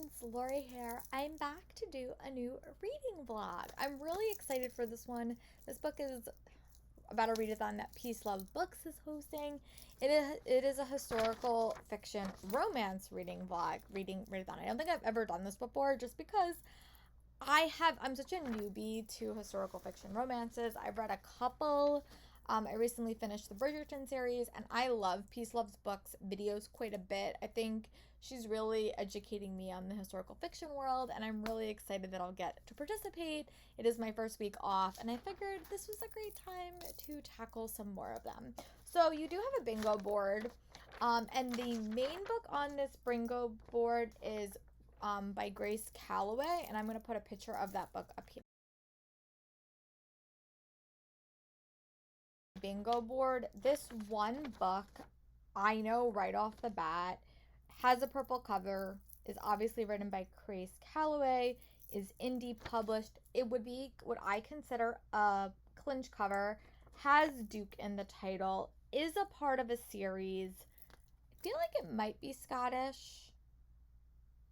friends, Lori here. I'm back to do a new reading vlog. I'm really excited for this one. This book is about a readathon that Peace Love Books is hosting. It is a historical fiction romance reading vlog, readathon. I don't think I've ever done this before just because I'm such a newbie to historical fiction romances. I've read a couple. I recently finished the Bridgerton series, and I love Peace Loves Books videos quite a bit. I think she's really educating me on the historical fiction world, and I'm really excited that I'll get to participate. It is my first week off, and I figured this was a great time to tackle some more of them. So you do have a bingo board, and the main book on this bingo board is by Grace Calloway, and I'm going to put a picture of that book up here. Bingo board. This one book, I know right off the bat, has a purple cover, is obviously written by Grace Calloway, is indie published. It would be what I consider a clinch cover, has Duke in the title, is a part of a series. I feel like it might be Scottish.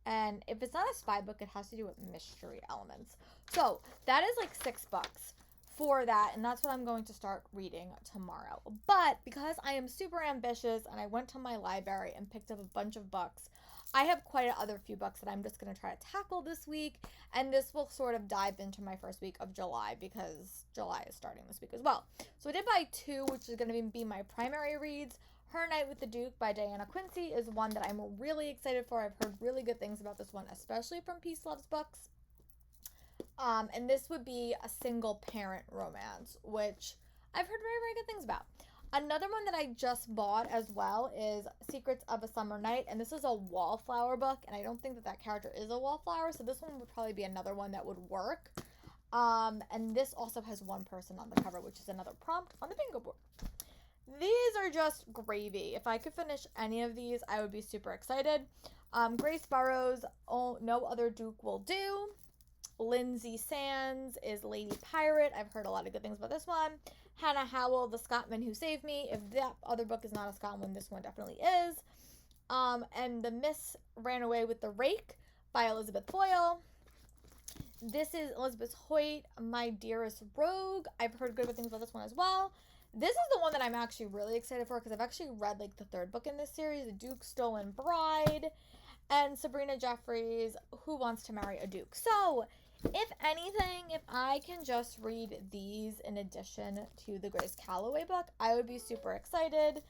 And if it's not a spy book, it has to do with mystery elements. So that is like 6 books for that, and that's what I'm going to start reading tomorrow. But because I am super ambitious and I went to my library and picked up a bunch of books, I have quite a other few books that I'm just going to try to tackle this week, and this will sort of dive into my first week of July because July is starting this week as well. So I did buy 2, which is going to be my primary reads. Her Night with the Duke by Diana Quincy is one that I'm really excited for. I've heard really good things about this one, especially from Peace Loves Books. And this would be a single parent romance, which I've heard very, very good things about. Another one that I just bought as well is Secrets of a Summer Night, and this is a wallflower book, and I don't think that character is a wallflower, so this one would probably be another one that would work. And this also has one person on the cover, which is another prompt on the bingo board. These are just gravy. If I could finish any of these, I would be super excited. Grace Burrows, Oh, No Other Duke Will Do. Lindsay Sands is Lady Pirate. I've heard a lot of good things about this one. Hannah Howell, The Scotman Who Saved Me. If that other book is not a Scotland one, this one definitely is. And The Miss Ran Away with the Rake by Elizabeth Boyle. This is Elizabeth Hoyt, My Dearest Rogue. I've heard good things about this one as well. This is the one that I'm actually really excited for because I've actually read like the 3rd book in this series, The Duke's Stolen Bride, and Sabrina Jeffries, Who Wants to Marry a Duke. So, if anything, if I can just read these in addition to the Grace Calloway book, I would be super excited,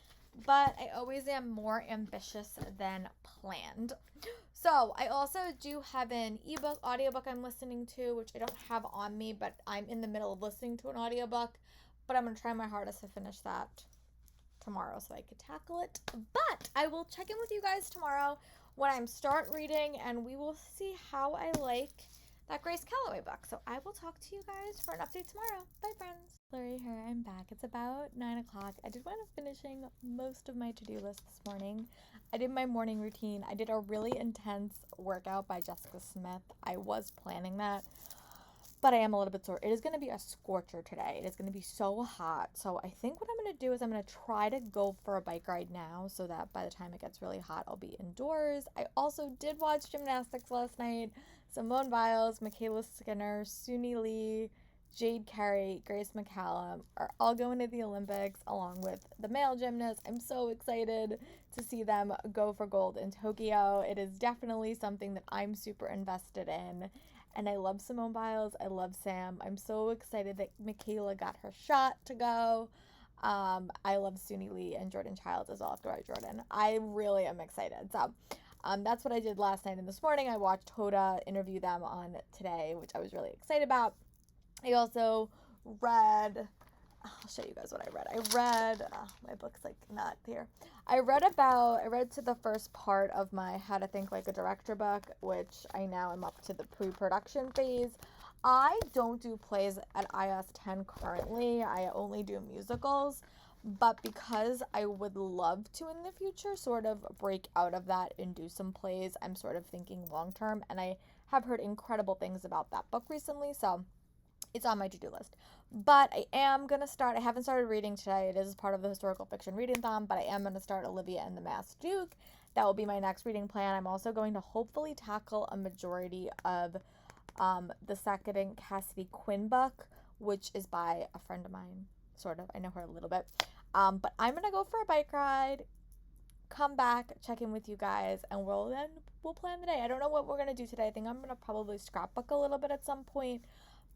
but I always am more ambitious than planned. So, I also do have an audiobook I'm listening to, which I don't have on me, but I'm in the middle of listening to an audiobook. But I'm going to try my hardest to finish that tomorrow so I could tackle it. But I will check in with you guys tomorrow when I start reading, and we will see how I like that Grace Calloway book. So I will talk to you guys for an update tomorrow. Bye, friends. Lori here. I'm back. It's about 9 o'clock. I did wind up finishing most of my to-do list this morning. I did my morning routine. I did a really intense workout by Jessica Smith. I was planning that, but I am a little bit sore. It is going to be a scorcher today. It is going to be so hot. So I think what I'm going to do is I'm going to try to go for a bike ride now so that by the time it gets really hot, I'll be indoors. I also did watch gymnastics last night. Simone Biles, Michaela Skinner, Suni Lee, Jade Carey, Grace McCallum are all going to the Olympics along with the male gymnasts. I'm so excited to see them go for gold in Tokyo. It is definitely something that I'm super invested in. And I love Simone Biles. I love Sam. I'm so excited that Michaela got her shot to go. I love Suni Lee and Jordan Childs as well after Jordan. I really am excited. So that's what I did last night and this morning. I watched Hoda interview them on today, which I was really excited about. I also read... I'll show you guys what I read. My book's like not here. I read to the first part of my How to Think Like a Director book, which I now am up to the pre-production phase. I don't do plays at IS 10 currently. I only do musicals, but because I would love to in the future sort of break out of that and do some plays, I'm sort of thinking long term, and I have heard incredible things about that book recently, so it's on my to-do list. But I haven't started reading today. It is part of the historical fiction reading thon, but I am going to start Olivia and the Masked Duke. That will be my next reading plan. I'm also going to hopefully tackle a majority of the second Cassidy Quinn book, which is by a friend of mine, sort of. I know her a little bit. But I'm going to go for a bike ride, come back, check in with you guys, and we'll plan the day. I don't know what we're going to do today. I think I'm going to probably scrapbook a little bit at some point,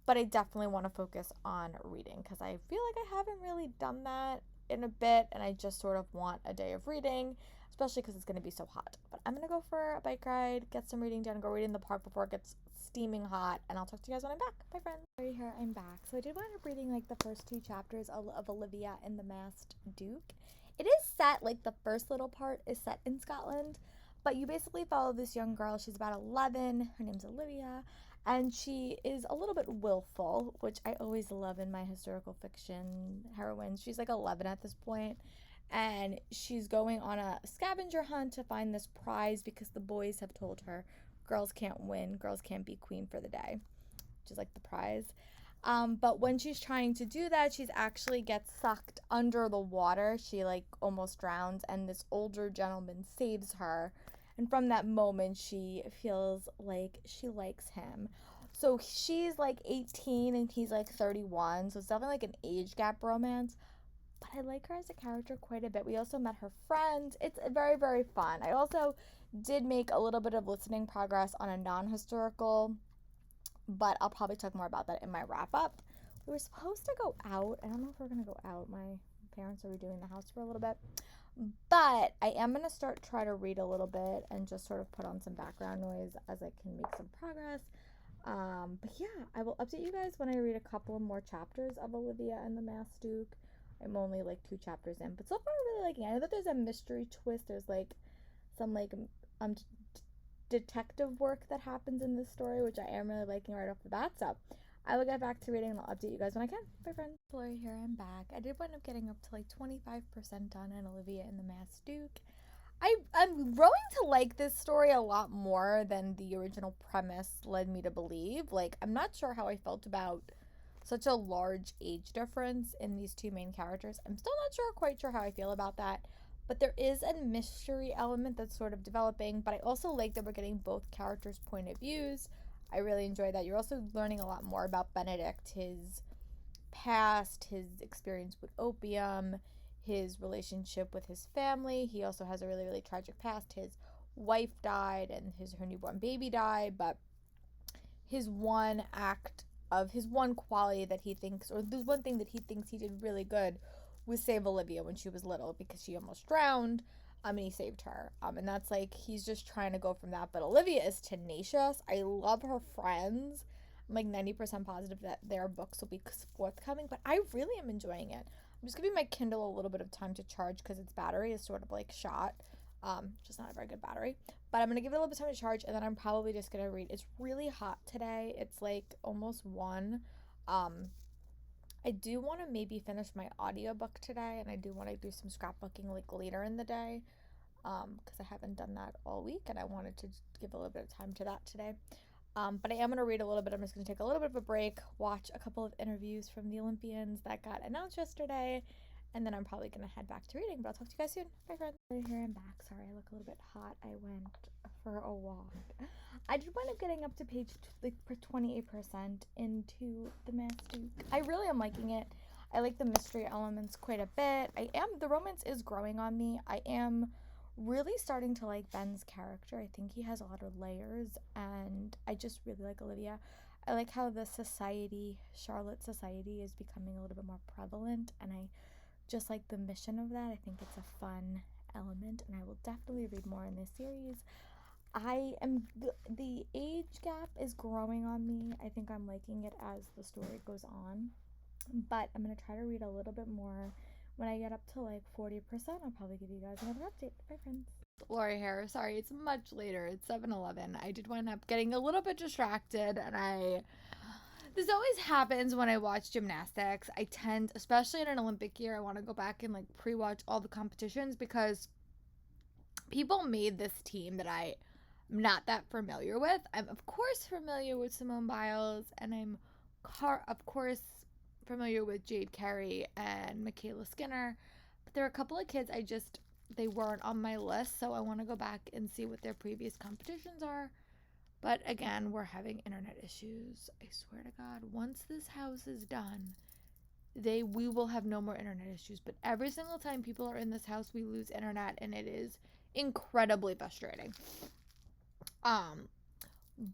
but I definitely want to focus on reading because I feel like I haven't really done that in a bit, and I just sort of want a day of reading, especially because it's going to be so hot. But I'm going to go for a bike ride, get some reading done, go read in the park before it gets steaming hot, and I'll talk to you guys when I'm back. Bye, friends. Right here, I'm back. So I did wind up reading like the first 2 chapters of Olivia and the Masked Duke. It is set, like the first little part is set in Scotland, but you basically follow this young girl. She's about 11. Her name's Olivia, and she is a little bit willful, which I always love in my historical fiction heroines. She's like 11 at this point, and she's going on a scavenger hunt to find this prize because the boys have told her girls can't win, girls can't be queen for the day, which is like the prize. But when she's trying to do that, she's actually gets sucked under the water. She like almost drowns, and this older gentleman saves her. And from that moment, she feels like she likes him. So she's like 18 and he's like 31. So it's definitely like an age gap romance. But I like her as a character quite a bit. We also met her friends. It's very, very fun. I also did make a little bit of listening progress on a non-historical, but I'll probably talk more about that in my wrap up. We were supposed to go out. I don't know if we're going to go out. My parents are redoing the house for a little bit. But I am going to try to read a little bit and just sort of put on some background noise as I can make some progress. But yeah, I will update you guys when I read a couple more chapters of Olivia and the Masked Duke. I'm only like 2 chapters in, but so far I'm really liking it. I know that there's a mystery twist. There's like some like detective work that happens in this story, which I am really liking right off the bat. So I will get back to reading and I'll update you guys when I can. Bye, friends. Lori here, I'm back. I did wind up getting up to like 25% done on Olivia and the Masked Duke. I'm growing to like this story a lot more than the original premise led me to believe. Like, I'm not sure how I felt about such a large age difference in these 2 main characters. I'm still not quite sure how I feel about that. But there is a mystery element that's sort of developing. But I also like that we're getting both characters' point of views. I really enjoy that. You're also learning a lot more about Benedict, his past, his experience with opium, his relationship with his family. He also has a really, really tragic past. His wife died and her newborn baby died. But his one quality that he thinks, or there's one thing that he thinks he did really good, was save Olivia when she was little because she almost drowned. And he saved her. And that's like, he's just trying to go from that. But Olivia is tenacious. I love her friends. I'm like 90% positive that their books will be forthcoming, but I really am enjoying it. I'm just giving my Kindle a little bit of time to charge because its battery is sort of like shot. Just not a very good battery. But I'm going to give it a little bit of time to charge, and then I'm probably just going to read. It's really hot today. It's like almost 1. I do want to maybe finish my audiobook today, and I do want to do some scrapbooking like later in the day because I haven't done that all week, and I wanted to give a little bit of time to that today. But I am going to read a little bit. I'm just going to take a little bit of a break, watch a couple of interviews from the Olympians that got announced yesterday, and then I'm probably going to head back to reading. But I'll talk to you guys soon. Bye, friends. Here I'm back. Sorry, I look a little bit hot. I went for a walk. I did wind up getting up to page 28% into the Masked Duke. I really am liking it. I like the mystery elements quite a bit. The romance is growing on me. I am really starting to like Ben's character. I think he has a lot of layers, and I just really like Olivia. I like how the Charlotte society is becoming a little bit more prevalent, and I just like the mission of that. I think it's a fun element, and I will definitely read more in this series. The age gap is growing on me. I think I'm liking it as the story goes on, but I'm going to try to read a little bit more. When I get up to like 40%, I'll probably give you guys another update. Bye, friends. Lori here. Sorry, it's much later. It's 7:11. I did wind up getting a little bit distracted, and this always happens when I watch gymnastics. I tend, especially in an Olympic year, I want to go back and like pre-watch all the competitions because people made this team that I'm not that familiar with. I'm of course familiar with Simone Biles, and I'm of course familiar with Jade Carey and Michaela Skinner, but there are a couple of kids I just they weren't on my list, so I want to go back and see what their previous competitions are. But again, we're having internet issues. I swear to God, once this house is done, we will have no more internet issues. But every single time people are in this house, we lose internet, and it is incredibly frustrating. But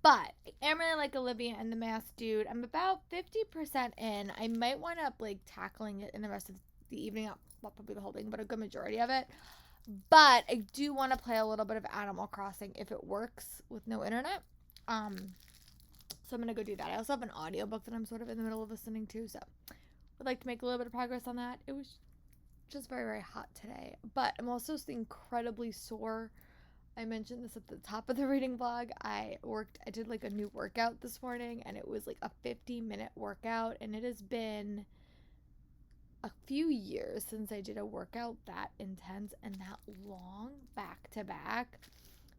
I am really like Olivia and the Masked Dude. I'm about 50% in. I might wind up like tackling it in the rest of the evening. Not probably the whole thing, but a good majority of it. But I do want to play a little bit of Animal Crossing if it works with no internet. So I'm gonna go do that. I also have an audiobook that I'm sort of in the middle of listening to, so I'd like to make a little bit of progress on that. It was just very, very hot today, but I'm also incredibly sore. I mentioned this at the top of the reading vlog. I did like a new workout this morning, and it was like a 50-minute workout, and it has been a few years since I did a workout that intense and that long back to back.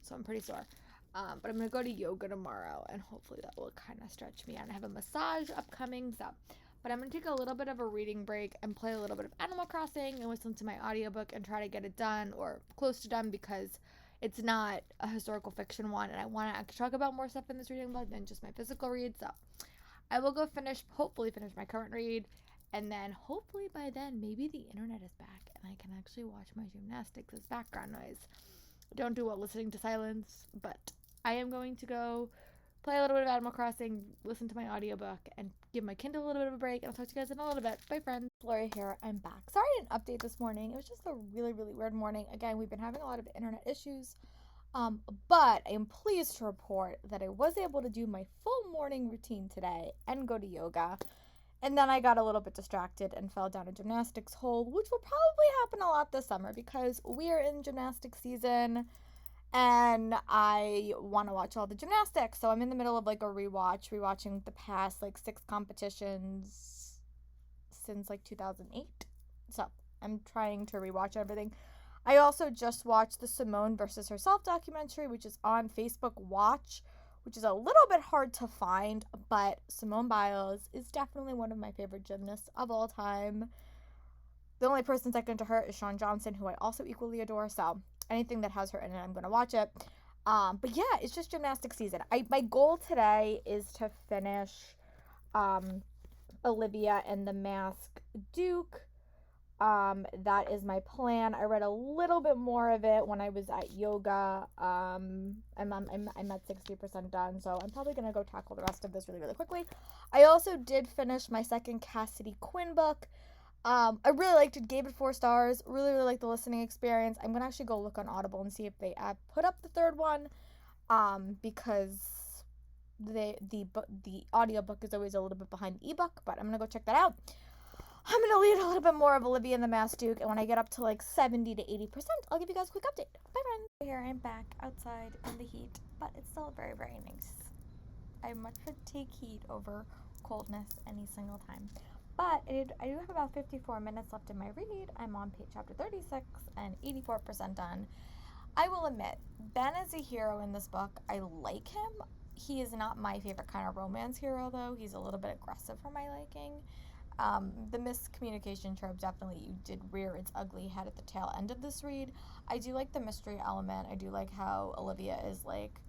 So I'm pretty sore. But I'm going to go to yoga tomorrow, and hopefully that will kind of stretch me out. I have a massage upcoming, but I'm going to take a little bit of a reading break and play a little bit of Animal Crossing and listen to my audiobook and try to get it done or close to done, because it's not a historical fiction one, and I want to actually talk about more stuff in this reading blog than just my physical read. So I will go hopefully finish my current read, and then hopefully by then maybe the internet is back and I can actually watch my gymnastics as background noise. Don't do well listening to silence, but I am going to go play a little bit of Animal Crossing, listen to my audiobook, and give my Kindle a little bit of a break. And I'll talk to you guys in a little bit. Bye, friends. Lori here. I'm back. Sorry I didn't update this morning. It was just a really, really weird morning. Again, we've been having a lot of internet issues. But I am pleased to report that I was able to do my full morning routine today and go to yoga. And then I got a little bit distracted and fell down a gymnastics hole, which will probably happen a lot this summer because we're in gymnastics season and I want to watch all the gymnastics. So I'm in the middle of like a rewatching the past like 6 competitions since like 2008. So I'm trying to rewatch everything. I also just watched the Simone versus herself documentary, which is on Facebook Watch, which is a little bit hard to find, but Simone Biles is definitely one of my favorite gymnasts of all time. The only person second to her is Shawn Johnson, who I also equally adore, so anything that has her in it, I'm going to watch it. But yeah, it's just gymnastics season. My goal today is to finish Olivia and the Masked Duke. That is my plan. I read a little bit more of it when I was at yoga. I'm at 60% done, so I'm probably gonna go tackle the rest of this really, really quickly. I also did finish my second Cassidy Quinn book. I really liked it, gave it 4 stars. Really, really liked the listening experience. I'm gonna actually go look on Audible and see if they put up the 3rd one, because the audiobook is always a little bit behind the ebook, but I'm gonna go check that out. I'm going to read a little bit more of Olivia and the Masked Duke, and when I get up to like 70 to 80%, I'll give you guys a quick update. Bye, friends. Here I'm back outside in the heat, but it's still very, very nice. I much would take heat over coldness any single time. But I do have about 54 minutes left in my read. I'm on page chapter 36 and 84% done. I will admit, Ben is a hero in this book. I like him. He is not my favorite kind of romance hero, though. He's a little bit aggressive for my liking. The miscommunication trope definitely did rear its ugly head at the tail end of this read. I do like the mystery element. I do like how Olivia is like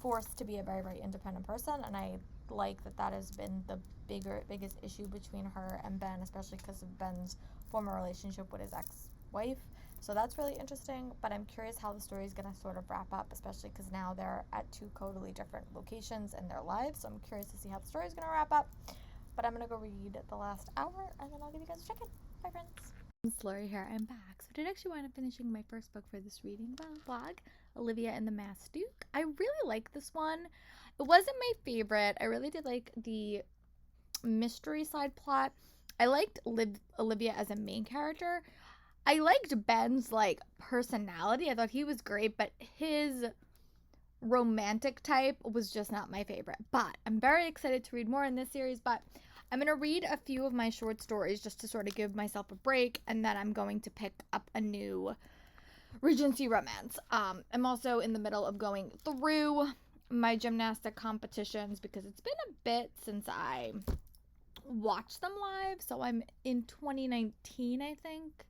forced to be a very, very independent person, and I like that has been the biggest issue between her and Ben, especially because of Ben's former relationship with his ex-wife. So that's really interesting, but I'm curious how the story is going to sort of wrap up, especially because now they're at 2 totally different locations in their lives. So I'm curious to see how the story is going to wrap up. But I'm going to go read the last hour, and then I'll give you guys a check-in. Bye, friends. It's Lori here. I'm back. So I did actually wind up finishing my first book for this reading vlog, Olivia and the Masked Duke. I really like this one. It wasn't my favorite. I really did like the mystery side plot. I liked Olivia as a main character. I liked Ben's, like, personality. I thought he was great, but his romantic type was just not my favorite. But I'm very excited to read more in this series, but I'm going to read a few of my short stories just to sort of give myself a break, and then I'm going to pick up a new Regency romance. I'm also in the middle of going through my gymnastic competitions because it's been a bit since I watched them live. So I'm in 2019, I think.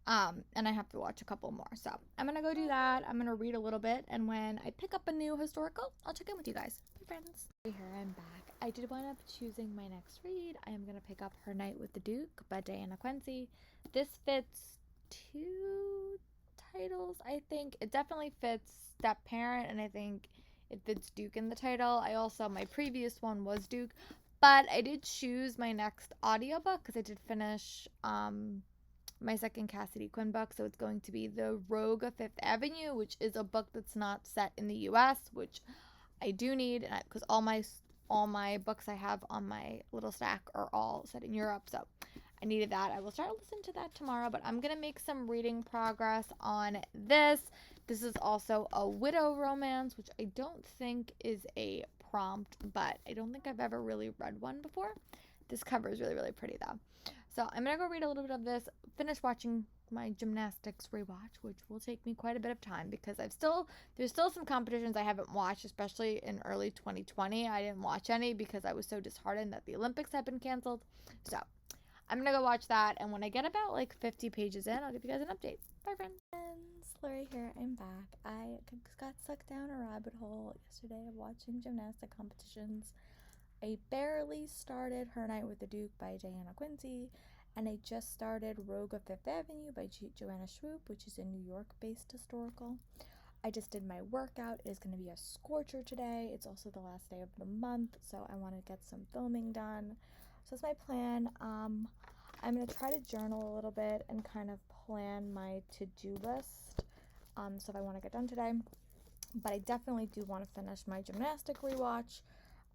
And I have to watch a couple more. So I'm gonna go do that. I'm gonna read a little bit, and when I pick up a new historical, I'll check in with you guys. Bye, friends. Here I'm back. I did wind up choosing my next read. I am gonna pick up Her Night with the Duke by Diana Quincy. This fits 2 titles, I think. It definitely fits Step Parent, and I think it fits Duke in the title. I also, my previous one was Duke, but I did choose my next audiobook because I did finish my second Cassidy Quinn book, so it's going to be The Rogue of Fifth Avenue, which is a book that's not set in the U.S., which I do need, because all my books I have on my little stack are all set in Europe, so I needed that. I will start listening to that tomorrow, but I'm gonna make some reading progress on this. This is also a widow romance, which I don't think is a prompt, but I don't think I've ever really read one before. This cover is really, really pretty though. So I'm gonna go read a little bit of this, finish watching my gymnastics rewatch, which will take me quite a bit of time because there's still some competitions I haven't watched, especially in early 2020. I didn't watch any because I was so disheartened that the Olympics had been canceled. So I'm gonna go watch that, and when I get about like 50 pages in, I'll give you guys an update. Bye, friends. Lori here. I'm back. I got sucked down a rabbit hole yesterday of watching gymnastic competitions. I barely started Her Night with the Duke by Diana Quincy, and I just started Rogue of Fifth Avenue by Joanna Schroop, which is a New York-based historical. I just did my workout. It is going to be a scorcher today. It's also the last day of the month, so I want to get some filming done. So that's my plan. I'm going to try to journal a little bit and kind of plan my to-do list, so if I want to get done today. But I definitely do want to finish my gymnastic rewatch.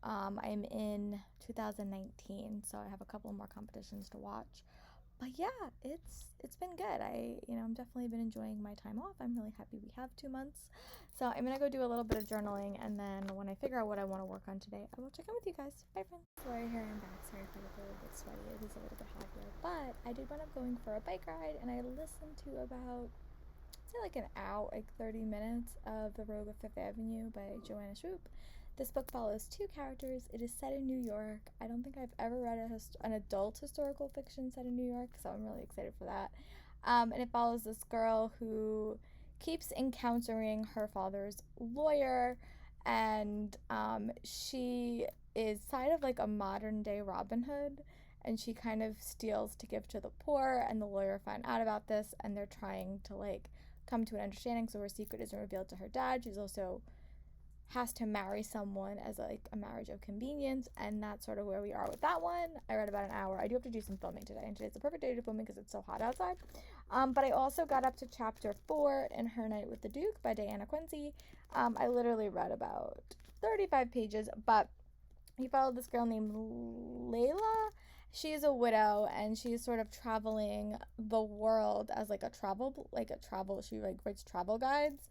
I'm in 2019, so I have a couple more competitions to watch. But yeah, it's been good. I'm definitely been enjoying my time off. I'm really happy we have 2 months. So I'm gonna go do a little bit of journaling, and then when I figure out what I want to work on today, I will check in with you guys. Bye, friends. Sorry, here I'm back. Sorry if I look a little bit sweaty. It is a little bit hot here, but I did end up going for a bike ride, and I listened to about, say, like an hour, like 30 minutes of The Rogue of Fifth Avenue by Joanna Schroop. This book follows 2 characters. It is set in New York. I don't think I've ever read an adult historical fiction set in New York, so I'm really excited for that. And it follows this girl who keeps encountering her father's lawyer, and she is kind of like a modern day Robin Hood, and she kind of steals to give to the poor, and the lawyer find out about this, and they're trying to like come to an understanding so her secret isn't revealed to her dad. She's also has to marry someone as like a marriage of convenience, and that's sort of where we are with that one. I read about an hour. I do have to do some filming today, and today's the perfect day to film because it's so hot outside. But I also got up to chapter 4 in Her Night with the Duke by Diana Quincy. I literally read about 35 pages, but you follow this girl named Layla. She is a widow, and she's sort of traveling the world as like a travel. She like writes travel guides.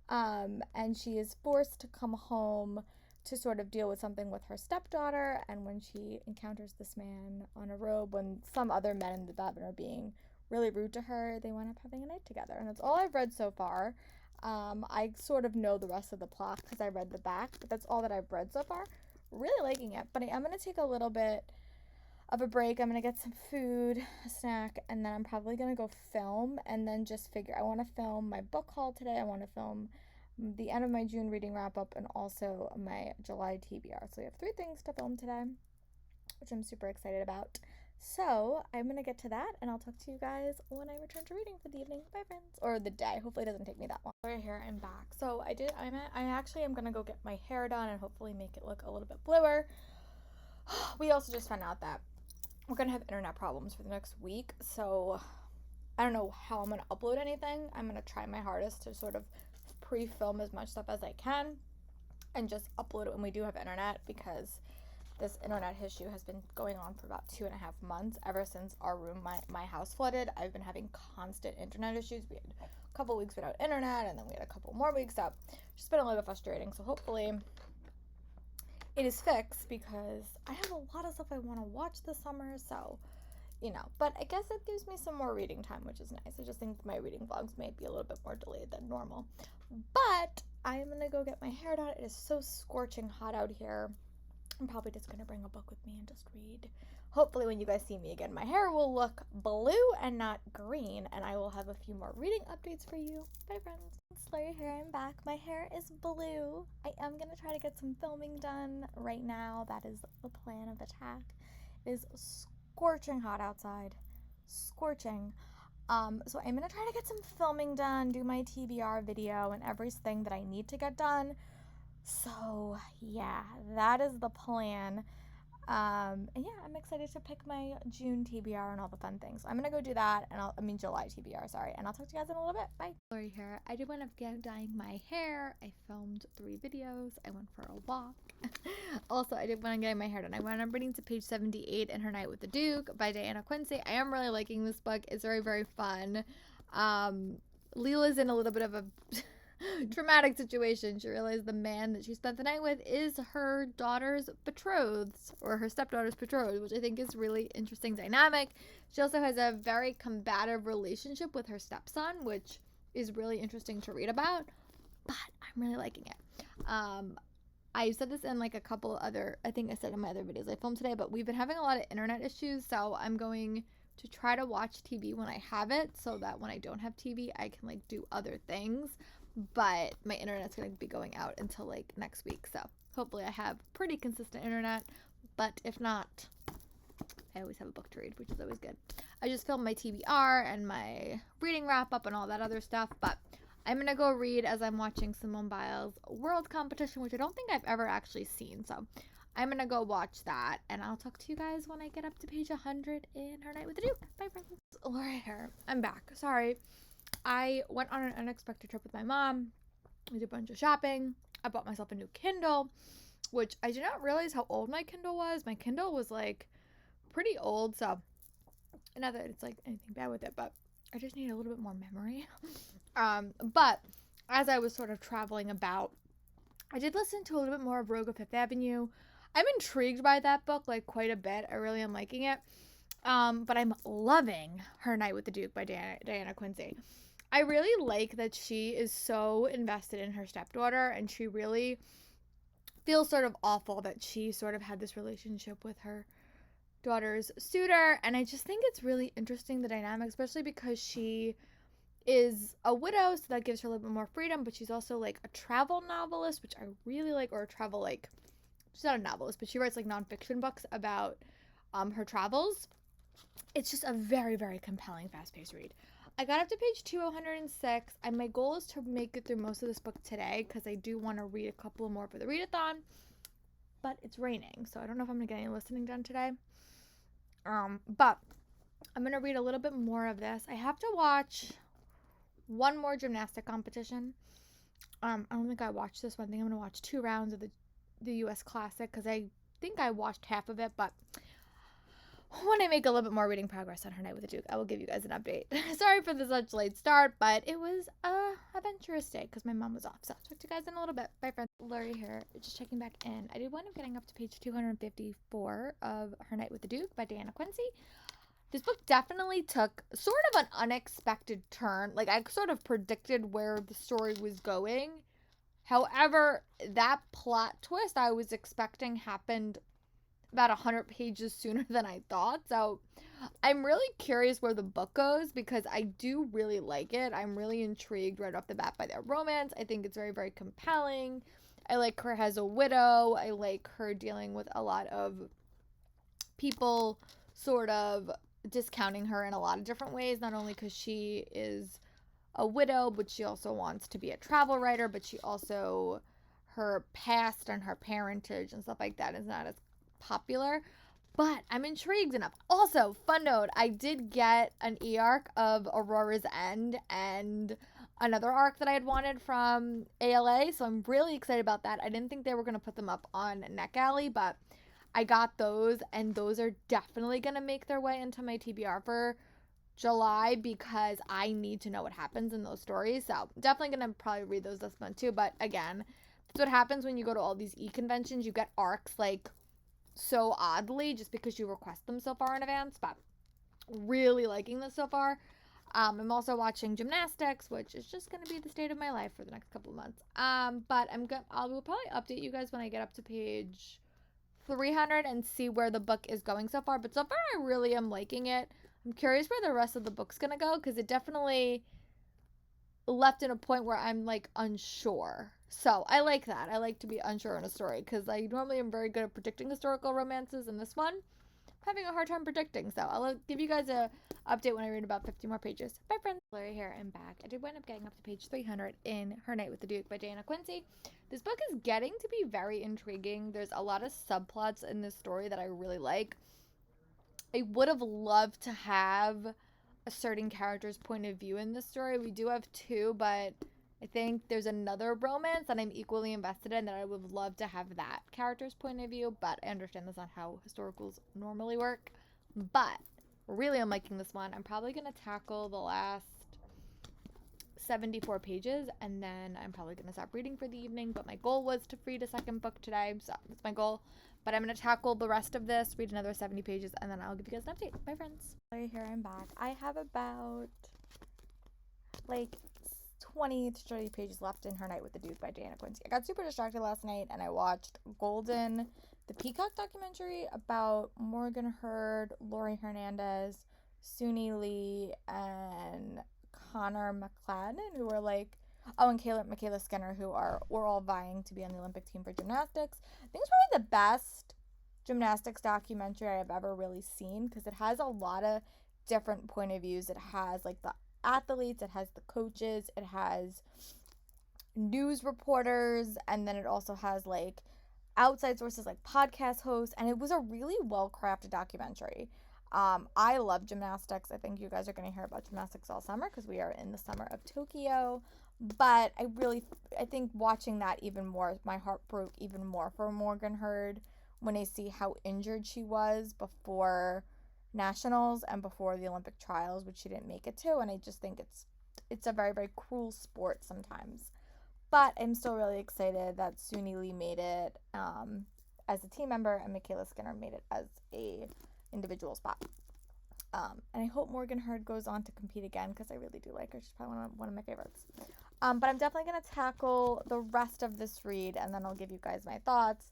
And she is forced to come home to sort of deal with something with her stepdaughter, and when she encounters this man on a road, when some other men in the Babin are being really rude to her, they wind up having a night together. And that's all I've read so far. I sort of know the rest of the plot because I read the back, but that's all that I've read so far. Really liking it, but I am going to take a little bit of a break. I'm going to get some food, a snack, and then I'm probably going to go film and then just I want to film my book haul today. I want to film the end of my June reading wrap up and also my July TBR. So we have 3 things to film today, which I'm super excited about. So I'm going to get to that, and I'll talk to you guys when I return to reading for the evening. Bye, friends. Or the day. Hopefully it doesn't take me that long. We're here and back. So I actually am going to go get my hair done and hopefully make it look a little bit bluer. We also just found out that we're going to have internet problems for the next week, so I don't know how I'm going to upload anything. I'm going to try my hardest to sort of pre-film as much stuff as I can and just upload it when we do have internet, because this internet issue has been going on for about 2.5 months. Ever since my house flooded, I've been having constant internet issues. We had a couple weeks without internet, and then we had a couple more weeks up. It's just been a little bit frustrating, so hopefully it is fixed, because I have a lot of stuff I want to watch this summer, so, but I guess it gives me some more reading time, which is nice. I just think my reading vlogs may be a little bit more delayed than normal, but I am going to go get my hair done. It is so scorching hot out here. I'm probably just going to bring a book with me and just read. Hopefully when you guys see me again, my hair will look blue and not green, and I will have a few more reading updates for you. Bye, friends. Slurry here, I'm back. My hair is blue. I am going to try to get some filming done right now. That is the plan of attack. It is scorching hot outside. Scorching. So I'm going to try to get some filming done, do my TBR video, and everything that I need to get done. So yeah, that is the plan. And yeah, I'm excited to pick my June TBR and all the fun things. So I'm gonna go do that, and July TBR, sorry. And I'll talk to you guys in a little bit. Bye. Lori here. I did want to get dyeing my hair. I filmed 3 videos. I went for a walk. Also, I did want to get my hair done. I went on reading to page 78 in Her Night with the Duke by Diana Quincy. I am really liking this book. It's very, very fun. Leela's in a little bit of a traumatic situation. She realized the man that she spent the night with is her daughter's betrothed, or her stepdaughter's betrothed, which I think is really interesting dynamic. She also has a very combative relationship with her stepson, which is really interesting to read about, but I'm really liking it. I said this in like a couple other, I think I said in my other videos I filmed today, but we've been having a lot of internet issues, so I'm going to try to watch TV when I have it, so that when I don't have TV, I can like do other things. But my internet's going to be going out until like next week, so hopefully I have pretty consistent internet. But if not, I always have a book to read, which is always good. I just filmed my TBR and my reading wrap up and all that other stuff, but I'm gonna go read as I'm watching Simone Biles' World Competition, which I don't think I've ever actually seen, so I'm gonna go watch that, and I'll talk to you guys when I get up to page 100 in Her Night with the Duke. Bye, friends. Laura here. I'm back. Sorry. I went on an unexpected trip with my mom. We did a bunch of shopping. I bought myself a new Kindle, which I did not realize how old my Kindle was. My Kindle was like pretty old, so not that it's like anything bad with it, but I just need a little bit more memory. But as I was sort of traveling about, I did listen to a little bit more of Rogue of Fifth Avenue. I'm intrigued by that book like quite a bit. I really am liking it. But I'm loving Her Night with the Duke by Diana Quincy. I really like that she is so invested in her stepdaughter, and she really feels sort of awful that she sort of had this relationship with her daughter's suitor, and I just think it's really interesting, the dynamic, especially because she is a widow, so that gives her a little bit more freedom, but she's also like a travel novelist, which I really like, or a travel, like, she's not a novelist, but she writes like nonfiction books about her travels. It's just a very, very compelling, fast-paced read. I got up to page 206, and my goal is to make it through most of this book today, because I do want to read a couple more for the readathon, but it's raining, so I don't know if I'm going to get any listening done today. But I'm going to read a little bit more of this. I have to watch one more gymnastic competition. I don't think I watched this one. I think I'm going to watch 2 rounds of the U.S. Classic, because I think I watched half of it, but when I make a little bit more reading progress on Her Night with the Duke, I will give you guys an update. Sorry for the such late start, but it was a adventurous day because my mom was off. So I'll talk to you guys in a little bit. Bye, friends. Lori here, just checking back in. I did wind up getting up to page 254 of Her Night with the Duke by Diana Quincy. This book definitely took sort of an unexpected turn. Like, I sort of predicted where the story was going. However, that plot twist I was expecting happened about 100 pages sooner than I thought. So I'm really curious where the book goes, because I do really like it. I'm really intrigued right off the bat by their romance. I think it's very, very compelling. I like her as a widow. I like her dealing with a lot of people sort of discounting her in a lot of different ways, not only because she is a widow, but she also wants to be a travel writer, but she also, her past and her parentage and stuff like that is not as popular, but I'm intrigued enough. Also, fun note, I did get an e-arc of Aurora's End and another arc that I had wanted from ALA, so I'm really excited about that. I didn't think they were going to put them up on NetGalley, but I got those, and those are definitely going to make their way into my TBR for July, because I need to know what happens in those stories. So definitely going to probably read those this month too, but again, that's what happens when you go to all these e-conventions. You get arcs like so oddly just because you request them so far in advance, but really liking this so far. I'm also watching gymnastics, which is just going to be the state of my life for the next couple of months. But I will probably update you guys when I get up to page 300 and see where the book is going so far. But so far, I really am liking it. I'm curious where the rest of the book's gonna go because it definitely left in a point where I'm like unsure. So I like that. I like to be unsure in a story because I normally am very good at predicting historical romances. In this one, I'm having a hard time predicting. So I'll give you guys a update when I read about 50 more pages. Bye, friends. Larry here and back. I did wind up getting up to page 300 in Her Night with the Duke by Diana Quincy. This book is getting to be very intriguing. There's a lot of subplots in this story that I really like. I would have loved to have a certain character's point of view in this story. We do have two, but I think there's another romance that I'm equally invested in that I would love to have that character's point of view, but I understand that's not how historicals normally work. But really, I'm liking this one. I'm probably going to tackle the last 74 pages, and then I'm probably going to stop reading for the evening, but my goal was to read a second book today, so that's my goal. But I'm going to tackle the rest of this, read another 70 pages, and then I'll give you guys an update. Bye, friends. Here I'm back. I have about, like, 20 to 30 pages left in Her Night with the Duke by Diana Quincy. I got super distracted last night, and I watched Golden, the Peacock documentary about Morgan Hurd, Lori Hernandez, Suni Lee, and Connor McCladden, who are like, oh, and Michaela Skinner, who we're all vying to be on the Olympic team for gymnastics. I think it's probably the best gymnastics documentary I've ever really seen because it has a lot of different point of views. It has like the athletes, it has the coaches, it has news reporters, and then it also has like outside sources like podcast hosts, and it was a really well-crafted documentary. I love gymnastics. I think you guys are going to hear about gymnastics all summer because we are in the summer of Tokyo. But I think watching that even more, my heart broke even more for Morgan Hurd when I see how injured she was before nationals and before the Olympic trials, which she didn't make it to. And I just think it's a very, very cruel sport sometimes. But I'm still really excited that Suni Lee made it as a team member and Michaela Skinner made it as a individual spot. And I hope Morgan Hurd goes on to compete again because I really do like her. She's probably one of my favorites. But I'm definitely going to tackle the rest of this read, and then I'll give you guys my thoughts.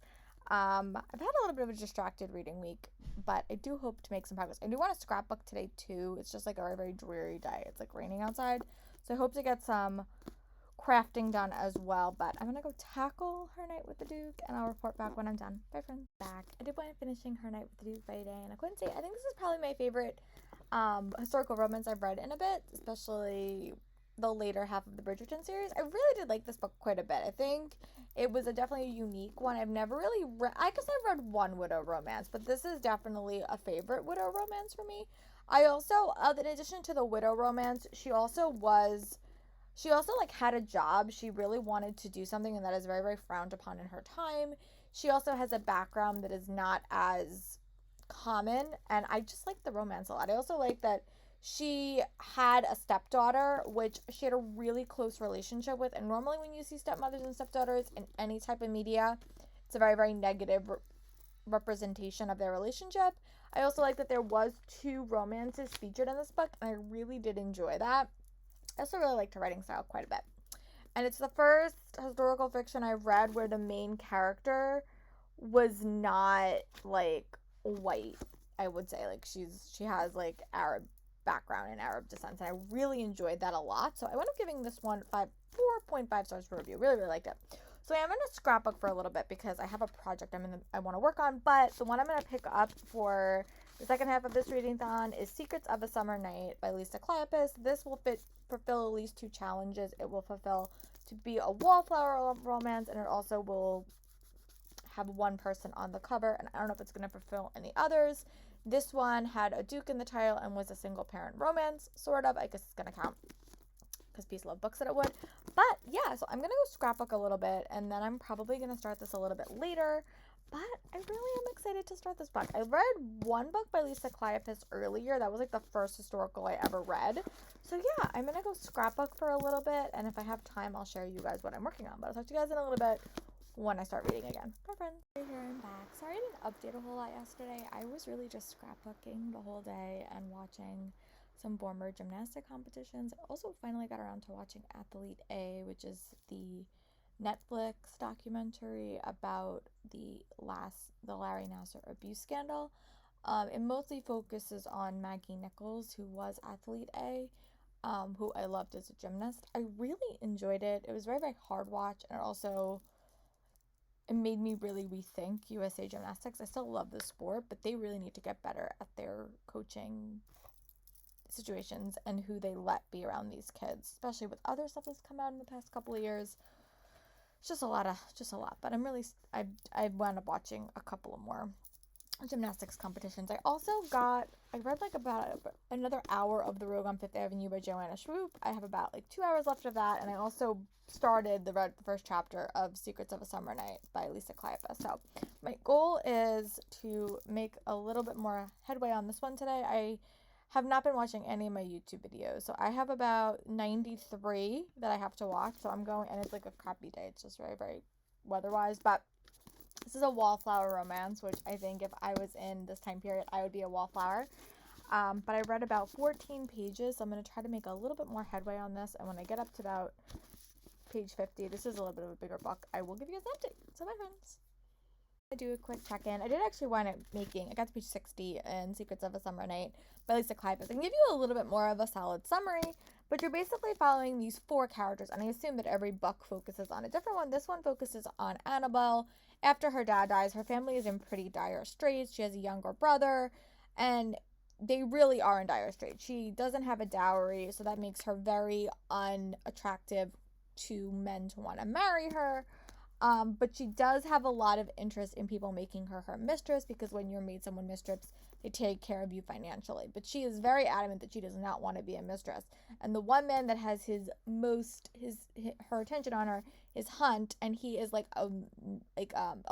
I've had a little bit of a distracted reading week, but I do hope to make some progress. I do want to scrapbook today, too. It's just like a very, very dreary day. It's like raining outside. So I hope to get some crafting done as well. But I'm going to go tackle Her Night with the Duke, and I'll report back when I'm done. Bye, friends. Back. I did wind up finishing Her Night with the Duke by Diana Quincy. I think this is probably my favorite historical romance I've read in a bit, especially the later half of the Bridgerton series. I really did like this book quite a bit. I think it was definitely a unique one. I've never really read, I guess I've read one widow romance, but this is definitely a favorite widow romance for me. I also, in addition to the widow romance, she also like had a job. She really wanted to do something, and that is very, very frowned upon in her time. She also has a background that is not as common, and I just like the romance a lot. I also like that she had a stepdaughter, which she had a really close relationship with, and normally when you see stepmothers and stepdaughters in any type of media, it's a very, very negative representation of their relationship. I also like that there was 2 romances featured in this book, and I really did enjoy that. I also really liked her writing style quite a bit. And it's the first historical fiction I've read where the main character was not like white, I would say. Like she has like Arab background and Arab descent, and I really enjoyed that a lot. So I went up giving this one 4.5 stars for review. Really, really liked it. So I'm going to scrapbook for a little bit because I have a project I want to work on, but the one I'm going to pick up for the second half of this reading-thon is Secrets of a Summer Night by Lisa Kleypas. This will fulfill at least 2 challenges. It will fulfill to be a wallflower romance, and it also will have one person on the cover, and I don't know if it's going to fulfill any others. This one had a duke in the title and was a single-parent romance, sort of. I guess it's going to count because Peace Love Books said it would. But yeah, so I'm going to go scrapbook a little bit, and then I'm probably going to start this a little bit later. But I really am excited to start this book. I read one book by Lisa Kleypas earlier. That was like the first historical I ever read. So yeah, I'm going to go scrapbook for a little bit, and if I have time, I'll share you guys what I'm working on. But I'll talk to you guys in a little bit when I start reading again. Bye, friends. Here I'm back. Sorry I didn't update a whole lot yesterday. I was really just scrapbooking the whole day and watching some former gymnastic competitions. I also finally got around to watching Athlete A, which is the Netflix documentary about the Larry Nassar abuse scandal. It mostly focuses on Maggie Nichols, who was athlete A, who I loved as a gymnast. I really enjoyed it. It was very, very hard watch, and it made me really rethink USA Gymnastics. I still love the sport, but they really need to get better at their coaching situations and who they let be around these kids, especially with other stuff that's come out in the past couple of years. It's just a lot. But I wound up watching a couple of more gymnastics competitions. I read like about another hour of The Rogue on Fifth Avenue by Joanna Schroop. I have about like 2 hours left of that, and I also started the first chapter of Secrets of a Summer Night by Lisa Kleypas. So my goal is to make a little bit more headway on this one today. I have not been watching any of my YouTube videos, so I have about 93 that I have to watch. So I'm going, and it's like a crappy day. It's just very, very weather-wise, but this is a wallflower romance, which I think if I was in this time period, I would be a wallflower. But I read about 14 pages, so I'm going to try to make a little bit more headway on this. And when I get up to about page 50, this is a little bit of a bigger book, I will give you guys an update. So bye, friends. I do a quick check-in. I did actually wind up I got to page 60 in Secrets of a Summer Night by Lisa Kleypas. I can give you a little bit more of a solid summary, but you're basically following these 4 characters, and I assume that every book focuses on a different one. This one focuses on Annabelle. After her dad dies, her family is in pretty dire straits. She has a younger brother, and they really are in dire straits. She doesn't have a dowry, so that makes her very unattractive to men to want to marry her. But she does have a lot of interest in people making her mistress, because when you're made someone mistress, they take care of you financially. But she is very adamant that she does not want to be a mistress. And the one man that has her attention on her is Hunt, and he is like a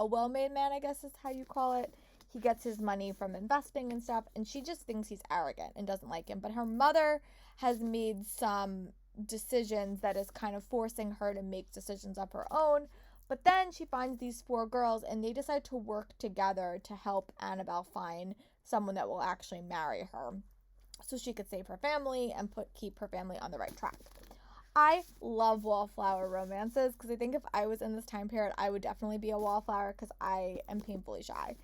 well-made man, I guess is how you call it. He gets his money from investing and stuff, and she just thinks he's arrogant and doesn't like him. But her mother has made some decisions that is kind of forcing her to make decisions of her own. But then she finds these 4 girls, and they decide to work together to help Annabelle find someone that will actually marry her, so she could save her family and keep her family on the right track. I love wallflower romances, because I think if I was in this time period, I would definitely be a wallflower, because I am painfully shy.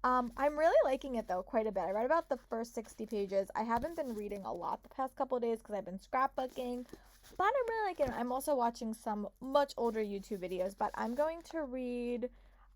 I'm really liking it, though, quite a bit. I read about the first 60 pages. I haven't been reading a lot the past couple of days because I've been scrapbooking, but I'm really liking it. I'm also watching some much older YouTube videos, but I'm going to read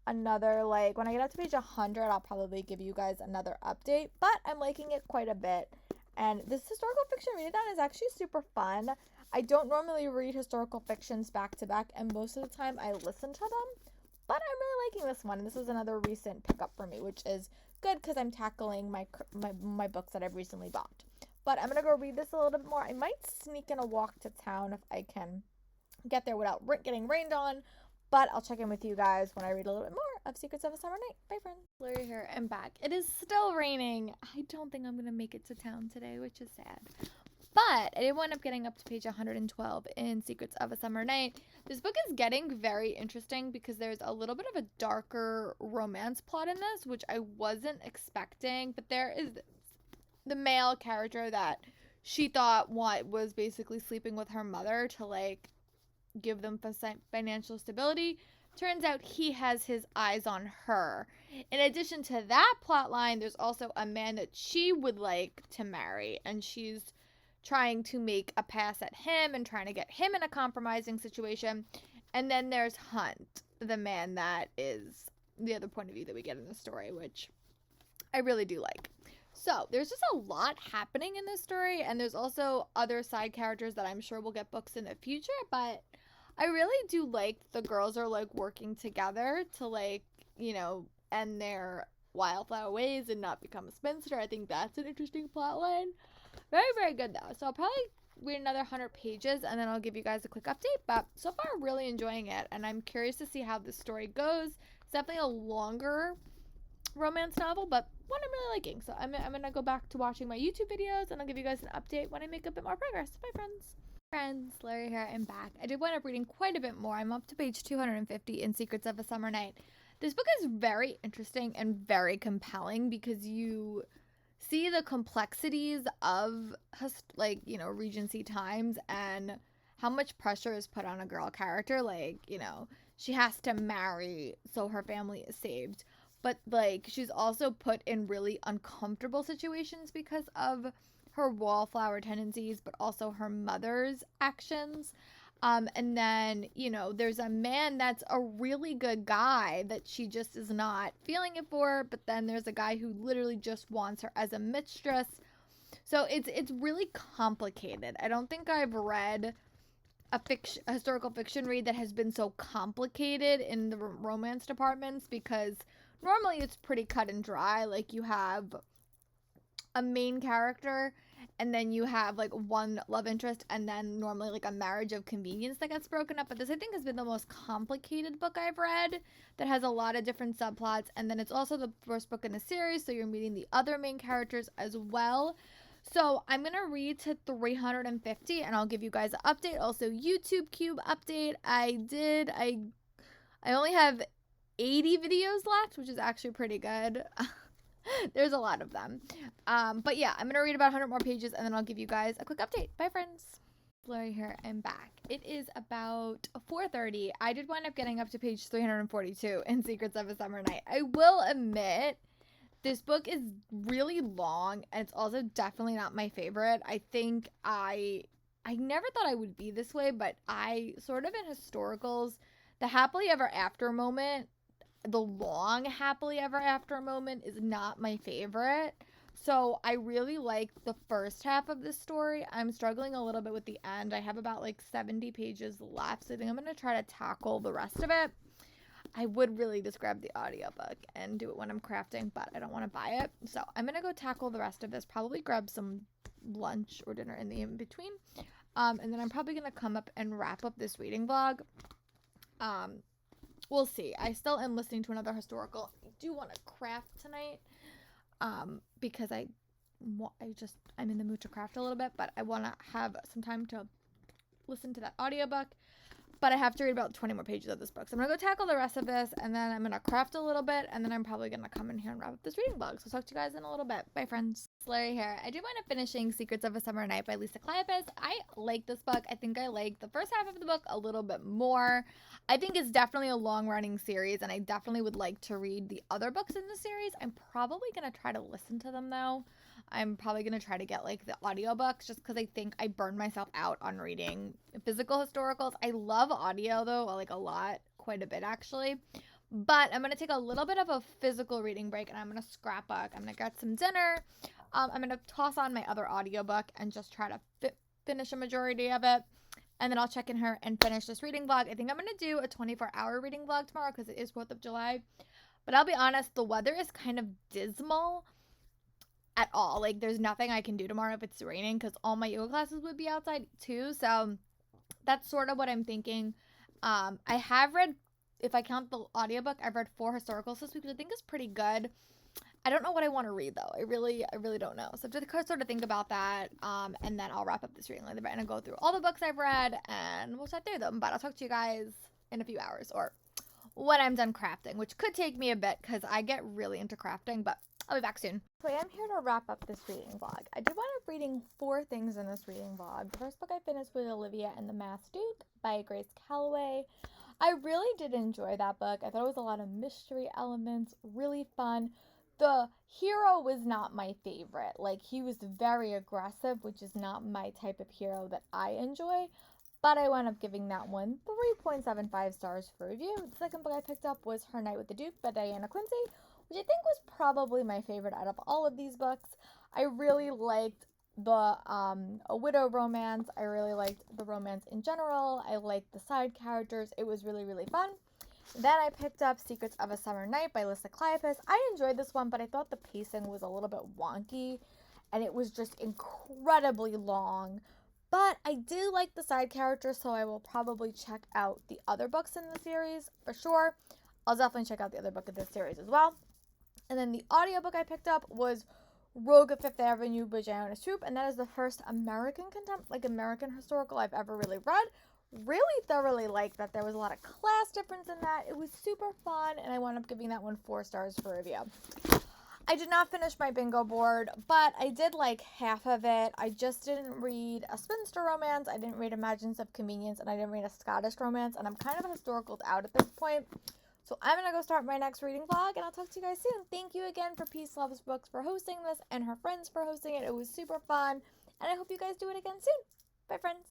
another, like, when I get up to page 100, I'll probably give you guys another update, but I'm liking it quite a bit. And this historical fiction readathon is actually super fun. I don't normally read historical fictions back to back, and most of the time I listen to them. But I'm really liking this one, and this is another recent pickup for me, which is good because I'm tackling my books that I've recently bought. But I'm going to go read this a little bit more. I might sneak in a walk to town if I can get there without getting rained on. But I'll check in with you guys when I read a little bit more of Secrets of a Summer Night. Bye, friends. Lori here and back. It is still raining. I don't think I'm going to make it to town today, which is sad. But I did wind up getting up to page 112 in Secrets of a Summer Night. This book is getting very interesting because there's a little bit of a darker romance plot in this, which I wasn't expecting. But there is the male character that she thought was basically sleeping with her mother to, like, give them financial stability. Turns out he has his eyes on her. In addition to that plot line, there's also a man that she would like to marry, and she's trying to make a pass at him and trying to get him in a compromising situation. And then there's Hunt, the man that is the other point of view that we get in the story, which I really do like. So there's just a lot happening in this story, and there's also other side characters that I'm sure will get books in the future, but I really do like the girls are, like, working together to, like, you know, end their wildflower ways and not become a spinster. I think that's an interesting plot line. Very, very good, though. So I'll probably read another 100 pages, and then I'll give you guys a quick update. But so far, I'm really enjoying it, and I'm curious to see how this story goes. It's definitely a longer romance novel, but one I'm really liking. So I'm going to go back to watching my YouTube videos, and I'll give you guys an update when I make a bit more progress. Bye, friends. Friends, Larry here and back. I did wind up reading quite a bit more. I'm up to page 250 in Secrets of a Summer Night. This book is very interesting and very compelling because you see the complexities of, like, you know, Regency times and how much pressure is put on a girl character. Like, you know, she has to marry so her family is saved. But, like, she's also put in really uncomfortable situations because of her wallflower tendencies, but also her mother's actions. And then, you know, there's a man that's a really good guy that she just is not feeling it for. But then there's a guy who literally just wants her as a mistress. So it's really complicated. I don't think I've read a historical fiction read that has been so complicated in the romance departments, because normally it's pretty cut and dry. Like, you have a main character, and then you have like one love interest, and then normally like a marriage of convenience that gets broken up. But this, I think, has been the most complicated book I've read that has a lot of different subplots. And then it's also the first book in the series, so you're meeting the other main characters as well. So I'm going to read to 350 and I'll give you guys an update. Also, YouTube Cube update. I only have 80 videos left, which is actually pretty good. There's a lot of them. But yeah, I'm going to read about 100 more pages and then I'll give you guys a quick update. Bye, friends. Blurry here. I'm back. It is about 4:30. I did wind up getting up to page 342 in Secrets of a Summer Night. I will admit, this book is really long, and it's also definitely not my favorite. I think I never thought I would be this way, but I sort of, in historicals, the happily ever after moment, the long happily ever after moment, is not my favorite. So I really like the first half of this story. I'm struggling a little bit with the end. I have about like 70 pages left, so I think I'm going to try to tackle the rest of it. I would really just grab the audiobook and do it when I'm crafting, but I don't want to buy it. So I'm going to go tackle the rest of this, probably grab some lunch or dinner in the in-between. And then I'm probably going to come up and wrap up this reading vlog. We'll see. I still am listening to another historical. I do want to craft tonight because I'm in the mood to craft a little bit, but I want to have some time to listen to that audiobook. But I have to read about 20 more pages of this book. So I'm going to go tackle the rest of this, and then I'm going to craft a little bit, and then I'm probably going to come in here and wrap up this reading vlog. So I'll talk to you guys in a little bit. Bye, friends. Larry here. I did wind up finishing Secrets of a Summer Night by Lisa Kleypas. I like this book. I think I like the first half of the book a little bit more. I think it's definitely a long-running series, and I definitely would like to read the other books in the series. I'm probably going to try to listen to them, though. I'm probably going to try to get like the audiobooks just because I think I burned myself out on reading physical historicals. I love audio though, like a lot, quite a bit actually. But I'm going to take a little bit of a physical reading break and I'm going to scrapbook. I'm going to get some dinner. I'm going to toss on my other audiobook and just try to finish a majority of it. And then I'll check in here and finish this reading vlog. I think I'm going to do a 24-hour reading vlog tomorrow because it is 4th of July. But I'll be honest, the weather is kind of dismal at all. Like, there's nothing I can do tomorrow if it's raining because all my yoga classes would be outside too. So that's sort of what I'm thinking. I have read, if I count the audiobook, I've read 4 historicals this week, which I think is pretty good. I don't know what I want to read though. I really don't know. So just sort of think about that. And then I'll wrap up this reading later and go through all the books I've read and we'll chat through them. But I'll talk to you guys in a few hours or when I'm done crafting, which could take me a bit because I get really into crafting, but I'll be back soon. So I am here to wrap up this reading vlog. I did wind up reading 4 things in this reading vlog. The first book I finished was Olivia and the Masked Duke by Grace Calloway. I really did enjoy that book. I thought it was a lot of mystery elements, really fun. The hero was not my favorite. Like, he was very aggressive, which is not my type of hero that I enjoy. But I wound up giving that one 3.75 stars for review. The second book I picked up was Her Night with the Duke by Diana Quincy, which I think was probably my favorite out of all of these books. I really liked the A Widow romance. I really liked the romance in general. I liked the side characters. It was really, really fun. Then I picked up Secrets of a Summer Night by Lisa Kleypas. I enjoyed this one, but I thought the pacing was a little bit wonky, and it was just incredibly long. But I do like the side characters, so I will probably check out the other books in the series for sure. I'll definitely check out the other book of this series as well. And then the audiobook I picked up was Rogue of Fifth Avenue by Joanna Stroop, and that is the first American historical I've ever really read. Really thoroughly liked that. There was a lot of class difference in that. It was super fun, and I wound up giving that one 4 stars for review. I did not finish my bingo board, but I did like half of it. I just didn't read A Spinster Romance, I didn't read Imagines of Convenience, and I didn't read A Scottish Romance, and I'm kind of historical out at this point. So I'm going to go start my next reading vlog, and I'll talk to you guys soon. Thank you again for Peace Loves Books for hosting this, and her friends for hosting it. It was super fun, and I hope you guys do it again soon. Bye, friends.